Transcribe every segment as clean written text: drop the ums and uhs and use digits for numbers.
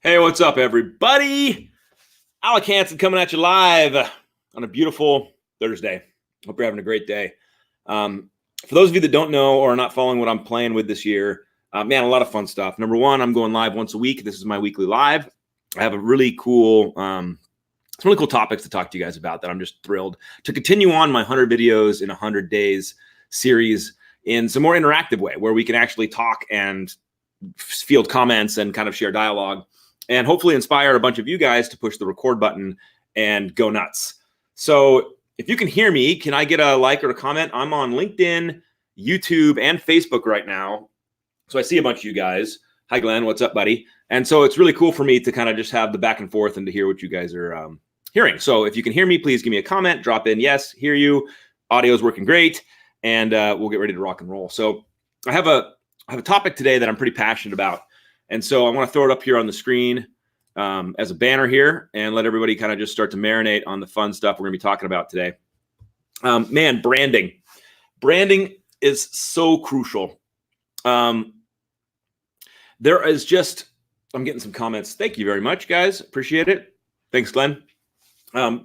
Hey, what's up, everybody? Alec coming at you live on a beautiful Thursday. Hope you're having a great day. For those of you that don't know or are not following what I'm playing with this year, man, a lot of fun stuff. Number one, I'm going live once a week. This is my weekly live. I have a really cool, some really cool topics to talk to you guys about that I'm just thrilled to continue on my 100 videos in 100 days series in some more interactive way where we can actually talk and field comments and kind of share dialogue, and hopefully inspire a bunch of you guys to push the record button and go nuts. So if you can hear me, can I get a like or a comment? I'm on LinkedIn, YouTube, and Facebook right now. So I see a bunch of you guys. Hi, Glenn. What's up, buddy? And so it's really cool for me to kind of just have the back and forth and to hear what you guys are hearing. So if you can hear me, please give me a comment, drop in, yes, hear you. Audio is working great. And we'll get ready to rock and roll. So I have a topic today that I'm pretty passionate about. And so I want to throw it up here on the screen as a banner here and let everybody kind of just start to marinate on the fun stuff we're going to be talking about today. Man, branding. Branding is so crucial. There is just, I'm getting some comments. Thank you very much, guys. Appreciate it. Thanks, Glenn. There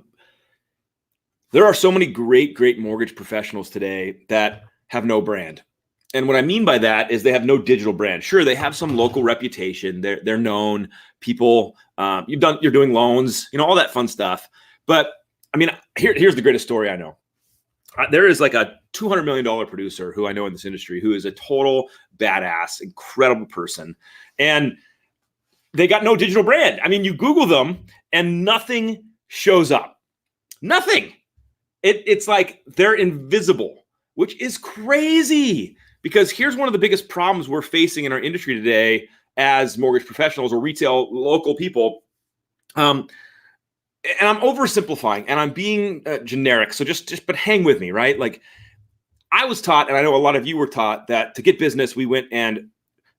are so many great mortgage professionals today that have no brand. And what I mean by that is they have no digital brand. Sure, they have some local reputation. They're known people. You're doing loans, all that fun stuff. But I mean, here's the greatest story I know. There is like a $200 million producer who I know in this industry who is a total badass, incredible person. And they got no digital brand. I mean, you Google them and nothing shows up. Nothing. It's like they're invisible, which is crazy. Because here's one of the biggest problems we're facing in our industry today as mortgage professionals or retail local people. And I'm oversimplifying and I'm being generic. So but hang with me, right? Like I was taught, and I know a lot of you were taught, that to get business, we went and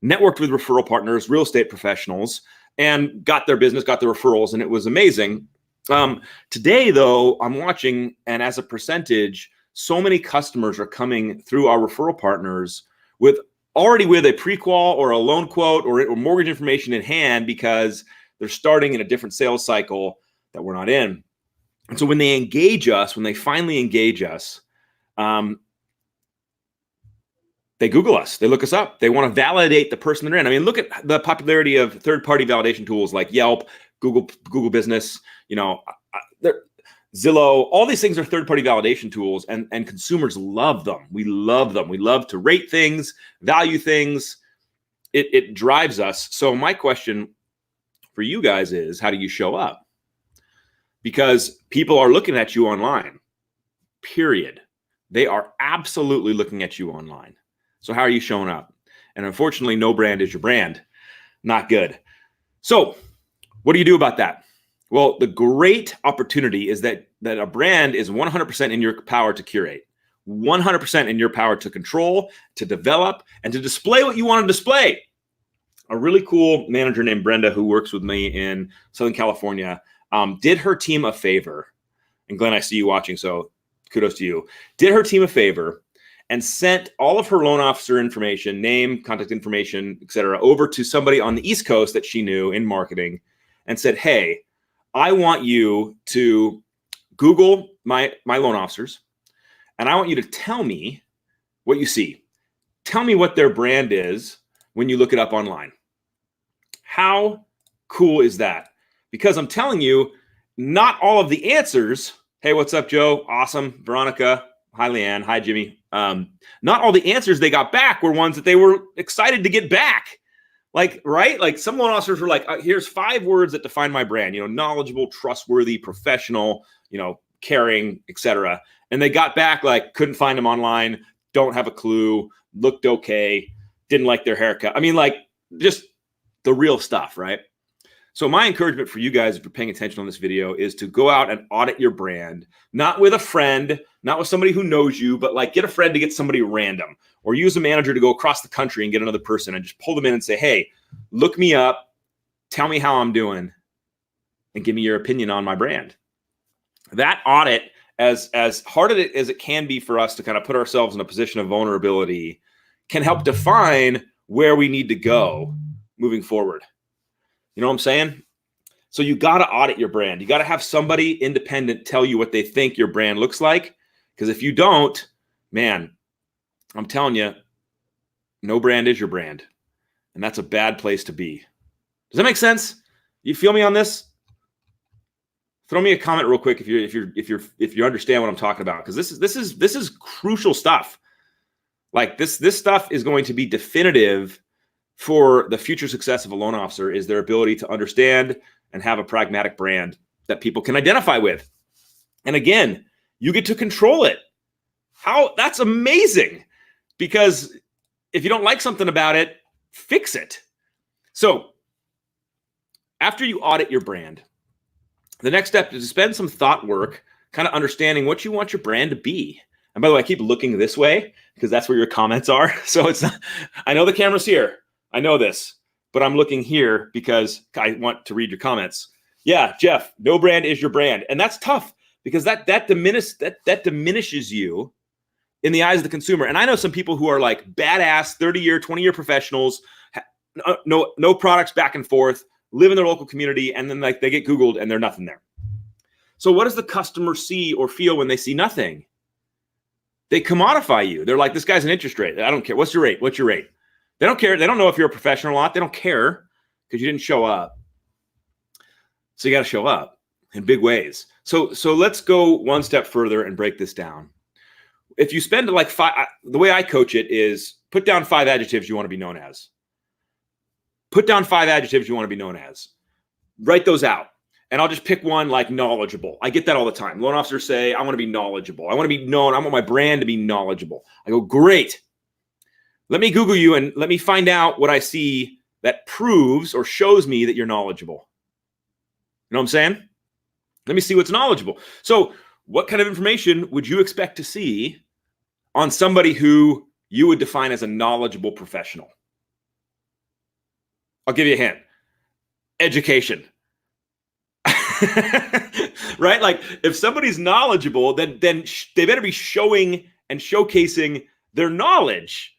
networked with referral partners, real estate professionals, and got their business, got the referrals, and it was amazing. Today, though, I'm watching, and as a percentage, so many customers are coming through our referral partners already with a pre-qual or a loan quote or mortgage information in hand because they're starting in a different sales cycle that we're not in. And so when they engage us, when they finally engage us, they Google us, they look us up, they want to validate the person they're in. I mean, look at the popularity of third-party validation tools like Yelp, Google Business, Zillow, all these things are third-party validation tools, and consumers love them. We love them. We love to rate things, value things. It drives us. So my question for you guys is, how do you show up? Because people are looking at you online, period. They are absolutely looking at you online. So how are you showing up? And unfortunately, no brand is your brand. Not good. So what do you do about that? Well, the great opportunity is that a brand is 100% in your power to curate, 100% in your power to control, to develop, and to display what you want to display. A really cool manager named Brenda, who works with me in Southern California, did her team a favor. And Glenn, I see you watching, so kudos to you. Did her team a favor and sent all of her loan officer information, name, contact information, et cetera, over to somebody on the East Coast that she knew in marketing and said, hey, I want you to Google my loan officers, and I want you to tell me what you see. Tell me what their brand is when you look it up online. How cool is that? Because I'm telling you, not all of the answers, hey, what's up, Joe? Awesome. Veronica. Hi, Leanne. Hi, Jimmy. Not all the answers they got back were ones that they were excited to get back. Like, right? Like some loan officers were like, here's 5 words that define my brand, knowledgeable, trustworthy, professional, caring, etc. And they got back like, couldn't find them online, don't have a clue, looked okay, didn't like their haircut. I mean, like just the real stuff, right? So my encouragement for you guys, if you're paying attention on this video, is to go out and audit your brand, not with a friend, not with somebody who knows you, but like get a friend to get somebody random, or use a manager to go across the country and get another person and just pull them in and say, hey, look me up, tell me how I'm doing, and give me your opinion on my brand. That audit, as hard as it can be for us to kind of put ourselves in a position of vulnerability, can help define where we need to go moving forward. You know what I'm saying? So you got to audit your brand. You got to have somebody independent tell you what they think your brand looks like. Because if you don't, man, I'm telling you, no brand is your brand. And that's a bad place to be. Does that make sense? You feel me on this? Throw me a comment real quick if you understand what I'm talking about, because this is crucial stuff. Like this stuff is going to be definitive for the future success of a loan officer, is their ability to understand and have a pragmatic brand that people can identify with. And again, you get to control it. How? That's amazing, because if you don't like something about it, fix it. So after you audit your brand, the next step is to spend some thought work, kind of understanding what you want your brand to be. And by the way, I keep looking this way because that's where your comments are. So it's not, I know the camera's here. I know this, but I'm looking here because I want to read your comments. Yeah, Jeff, no brand is your brand. And that's tough because that diminishes you in the eyes of the consumer. And I know some people who are like badass 30-year, 20-year professionals, no products back and forth, live in their local community, and then like they get Googled and they're nothing there. So what does the customer see or feel when they see nothing? They commodify you. They're like, this guy's an interest rate. I don't care. What's your rate? What's your rate? They don't care. They don't know if you're a professional or not. They don't care because you didn't show up. So you got to show up in big ways. So let's go one step further and break this down. If you spend like the way I coach it is put down 5 adjectives you want to be known as. Put down 5 adjectives you want to be known as. Write those out. And I'll just pick one like knowledgeable. I get that all the time. Loan officers say, I want to be knowledgeable. I want to be known. I want my brand to be knowledgeable. I go, great. Let me Google you and let me find out what I see that proves or shows me that you're knowledgeable. You know what I'm saying? Let me see what's knowledgeable. So what kind of information would you expect to see on somebody who you would define as a knowledgeable professional? I'll give you a hint. Education. Right? Like if somebody's knowledgeable, then they better be showing and showcasing their knowledge.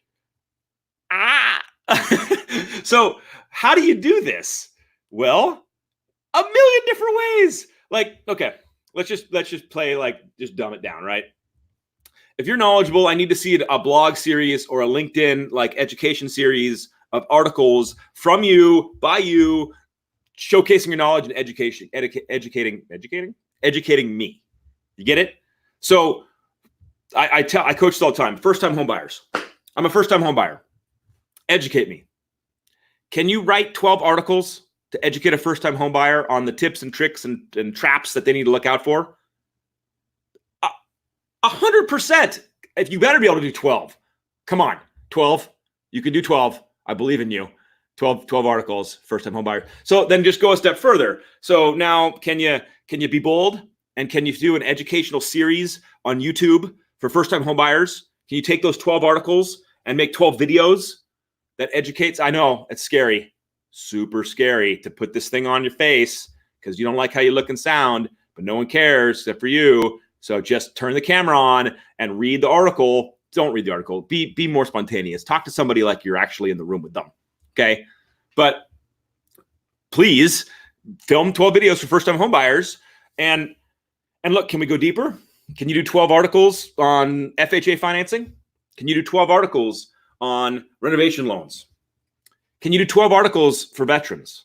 So how do you do this? Well, a million different ways. Like, okay, let's just play like, just dumb it down, right? If you're knowledgeable, I need to see a blog series or a LinkedIn like education series of articles from you, by you, showcasing your knowledge and educating me. You get it? So I coach this all the time. First-time home buyers. I'm a first-time home buyer. Educate me. Can you write 12 articles to educate a first-time home buyer on the tips and tricks and traps that they need to look out for? 100%. If you better be able to do 12. Come on, 12. You can do 12. I believe in you. 12 articles, first-time home buyer. So then just go a step further. So now can you be bold and can you do an educational series on YouTube for first-time home buyers? Can you take those 12 articles and make 12 videos that educates? I know it's scary, super scary to put this thing on your face because you don't like how you look and sound, but no one cares except for you. So just turn the camera on and read the article. Don't read the article. Be more spontaneous. Talk to somebody like you're actually in the room with them. Okay. But please film 12 videos for first-time home buyers. And look, can we go deeper? Can you do 12 articles on FHA financing? Can you do 12 articles on renovation loans? Can you do 12 articles for veterans?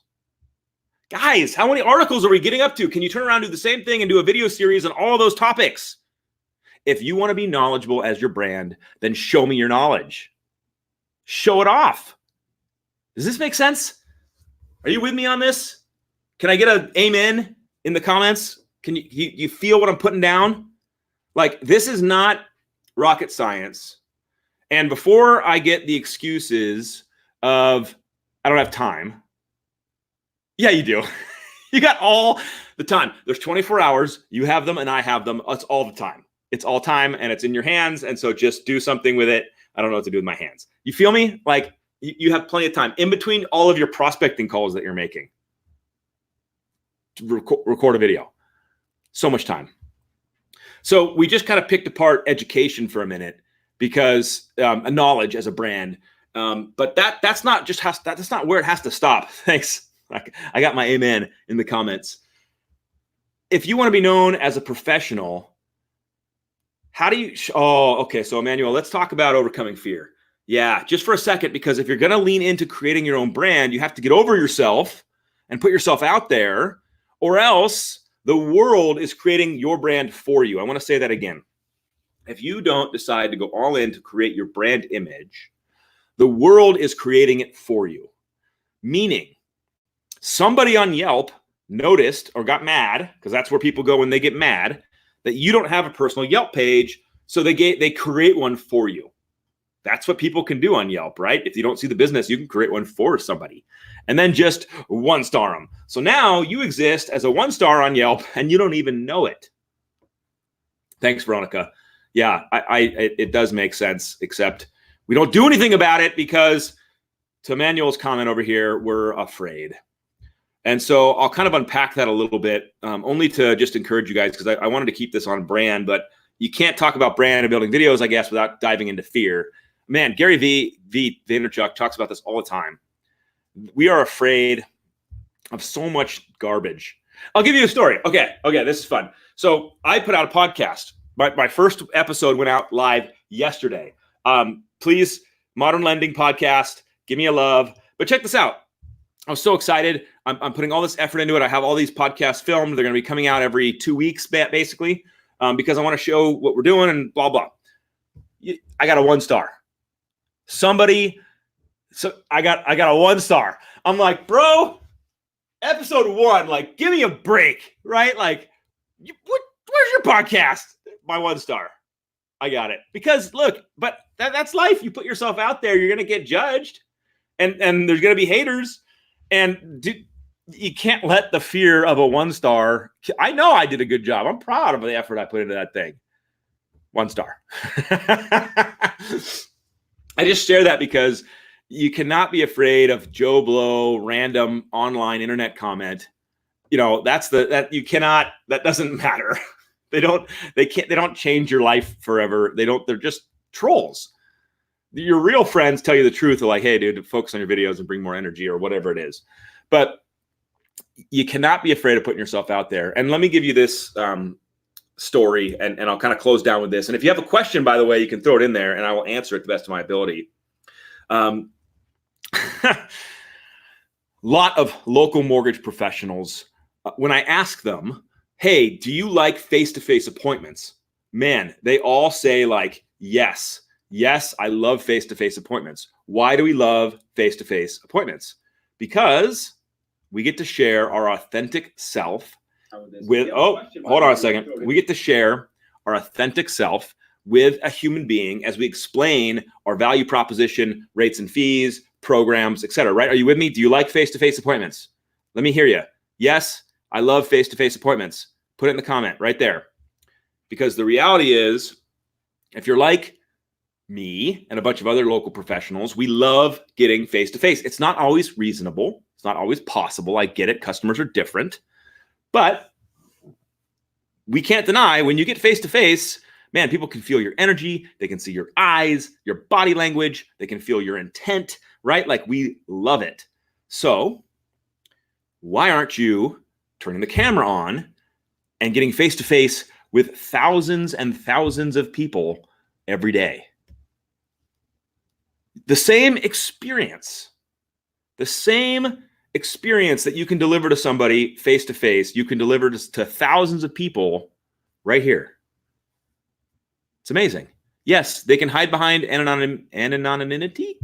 Guys, how many articles are we getting up to? Can you turn around and do the same thing and do a video series on all of those topics? If you want to be knowledgeable as your brand, then show me your knowledge. Show it off. Does this make sense? Are you with me on this? Can I get an amen in the comments? Can you feel what I'm putting down? Like, this is not rocket science. And before I get the excuses of, I don't have time. Yeah, you do. You got all the time. There's 24 hours. You have them and I have them. It's all the time. It's all time and it's in your hands. And so just do something with it. I don't know what to do with my hands. You feel me? Like, you have plenty of time in between all of your prospecting calls that you're making to record a video. So much time. So we just kind of picked apart education for a minute because knowledge as a brand. But that's not where it has to stop. Thanks. I got my amen in the comments. If you want to be known as a professional, how do you, okay. So Emmanuel, let's talk about overcoming fear. Yeah, just for a second, because if you're going to lean into creating your own brand, you have to get over yourself and put yourself out there, or else the world is creating your brand for you. I want to say that again. If you don't decide to go all in to create your brand image, the world is creating it for you. Meaning, somebody on Yelp noticed or got mad, because that's where people go when they get mad, that you don't have a personal Yelp page, so they create one for you. That's what people can do on Yelp, right? If you don't see the business, you can create one for somebody and then just 1-star them. So now you exist as a 1-star on Yelp and you don't even know it. Thanks, Veronica. Yeah, it does make sense, except we don't do anything about it because, to Manuel's comment over here, we're afraid. And so I'll kind of unpack that a little bit, only to just encourage you guys, because I wanted to keep this on brand, but you can't talk about brand and building videos, I guess, without diving into fear. Man, Gary Vaynerchuk talks about this all the time. We are afraid of so much garbage. I'll give you a story. Okay, this is fun. So I put out a podcast. My first episode went out live yesterday. Please, Modern Lending Podcast, give me a love. But check this out. I was so excited. I'm putting all this effort into it. I have all these podcasts filmed. They're going to be coming out every 2 weeks, basically, because I want to show what we're doing and blah, blah. I got a 1-star. So I got a 1-star. I'm like, bro, episode 1, like, give me a break, right? Like, where's your podcast? My 1-star. I got it. Because look, but that's life. You put yourself out there, you're going to get judged, and there's going to be haters, and you can't let the fear of a 1-star. I know I did a good job. I'm proud of the effort I put into that thing. 1-star. I just share that because you cannot be afraid of Joe Blow, random online internet comment. You know, that doesn't matter. They don't change your life forever. They're just trolls. Your real friends tell you the truth. They're like, hey, dude, focus on your videos and bring more energy or whatever it is. But you cannot be afraid of putting yourself out there. And let me give you this story, and I'll kind of close down with this. And if you have a question, by the way, you can throw it in there and I will answer it to the best of my ability. Lot of local mortgage professionals, when I ask them, hey, do you like face-to-face appointments? Man, they all say like, yes, I love face-to-face appointments. Why do we love face-to-face appointments? Because we get to share our authentic self with, hold on a second. We get to share our authentic self with a human being as we explain our value proposition, rates and fees, programs, etc. Right? Are you with me? Do you like face-to-face appointments? Let me hear you. Yes, I love face-to-face appointments. Put it in the comment right there. Because the reality is, if you're like me and a bunch of other local professionals, we love getting face-to-face. It's not always reasonable. It's not always possible. I get it. Customers are different. But we can't deny when you get face-to-face, man, people can feel your energy. They can see your eyes, your body language. They can feel your intent, right? Like, we love it. So why aren't you turning the camera on and getting face-to-face with thousands and thousands of people every day? The same experience that you can deliver to somebody face-to-face, you can deliver to thousands of people right here. It's amazing. Yes, they can hide behind anonymity.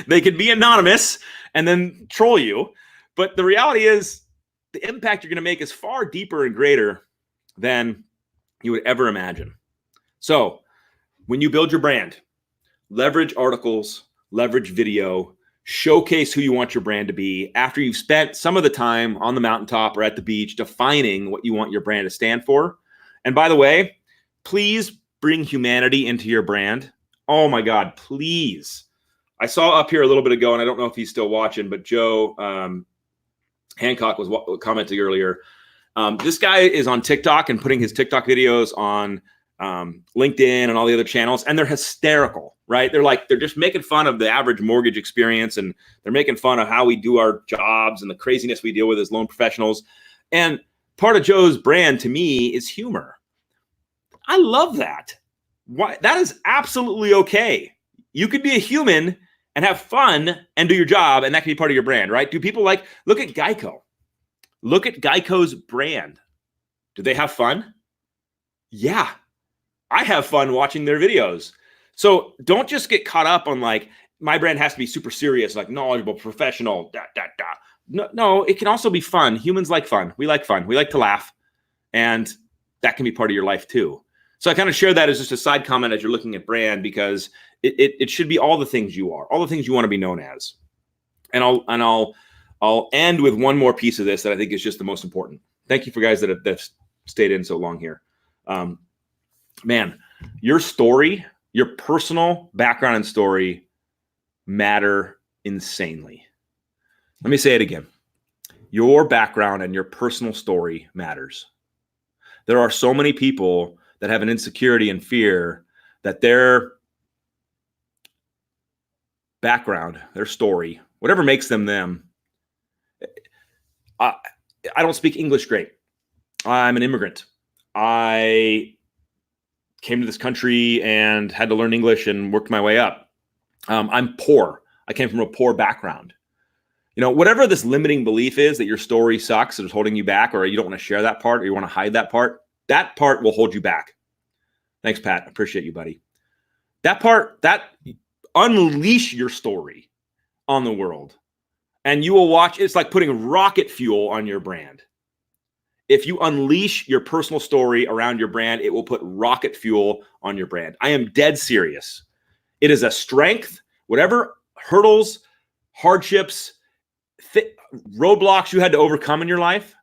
They can be anonymous and then troll you. But the reality is, the impact you're going to make is far deeper and greater than you would ever imagine. So when you build your brand, leverage articles, leverage video, showcase who you want your brand to be after you've spent some of the time on the mountaintop or at the beach defining what you want your brand to stand for. And by the way, please bring humanity into your brand. Oh my God, please. I saw up here a little bit ago, and I don't know if he's still watching, but Joe Hancock was commenting earlier. This guy is on TikTok and putting his TikTok videos on LinkedIn and all the other channels, and they're hysterical, right? They're just making fun of the average mortgage experience, and they're making fun of how we do our jobs and the craziness we deal with as loan professionals. And part of Joe's brand to me is humor. I love that. Why? That is absolutely okay. You could be a human and have fun and do your job, and that can be part of your brand, right? Do people look at Geico? Look at Geico's brand. Do they have fun? Yeah. I have fun watching their videos. So don't just get caught up on my brand has to be super serious, knowledgeable, professional, No, it can also be fun. Humans like fun. We like fun. We like to laugh. And that can be part of your life too. So I kind of share that as just a side comment as you're looking at brand, because it should be all the things you are, all the things you want to be known as. And I'll end with one more piece of this that I think is just the most important. Thank you for guys that have stayed in so long here. Man, your story, your personal background and story matter insanely. Let me say it again. Your background and your personal story matters. There are so many people that have an insecurity and fear that their background, their story, whatever makes them them. I don't speak English great. I'm an immigrant. I came to this country and had to learn English and worked my way up. I'm poor. I came from a poor background. Whatever this limiting belief is that your story sucks and is holding you back, or you don't want to share that part, or you want to hide that part will hold you back. Thanks, Pat. Appreciate you, buddy. That unleash your story on the world, and you will watch. It's like putting rocket fuel on your brand. If you unleash your personal story around your brand, it will put rocket fuel on your brand. I am dead serious. It is a strength. Whatever hurdles, hardships, roadblocks you had to overcome in your life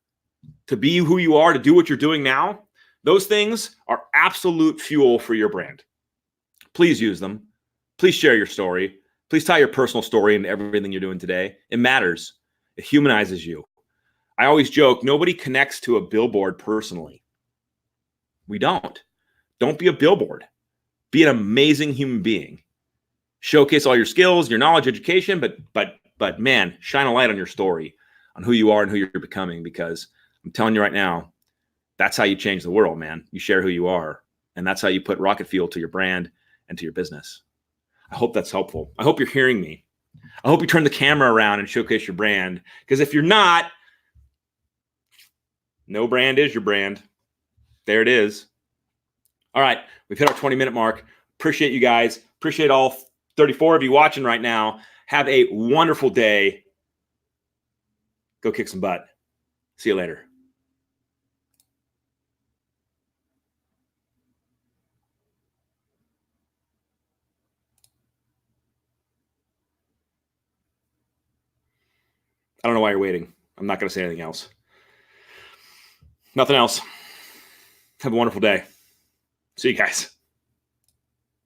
to be who you are, to do what you're doing now, those things are absolute fuel for your brand. Please use them. Please share your story. Please tie your personal story into everything you're doing today. It matters. It humanizes you. I always joke, nobody connects to a billboard personally. We don't. Don't be a billboard. Be an amazing human being. Showcase all your skills, your knowledge, education, but man, shine a light on your story, on who you are and who you're becoming, because I'm telling you right now, that's how you change the world, man. You share who you are, and that's how you put rocket fuel to your brand and to your business. I hope that's helpful. I hope you're hearing me. I hope you turn the camera around and showcase your brand, because if you're not, no brand is your brand. There it is. All right, we've hit our 20-minute mark. Appreciate you guys. Appreciate all 34 of you watching right now. Have a wonderful day. Go kick some butt. See you later. I don't know why you're waiting. I'm not going to say anything else. Nothing else. Have a wonderful day. See you guys.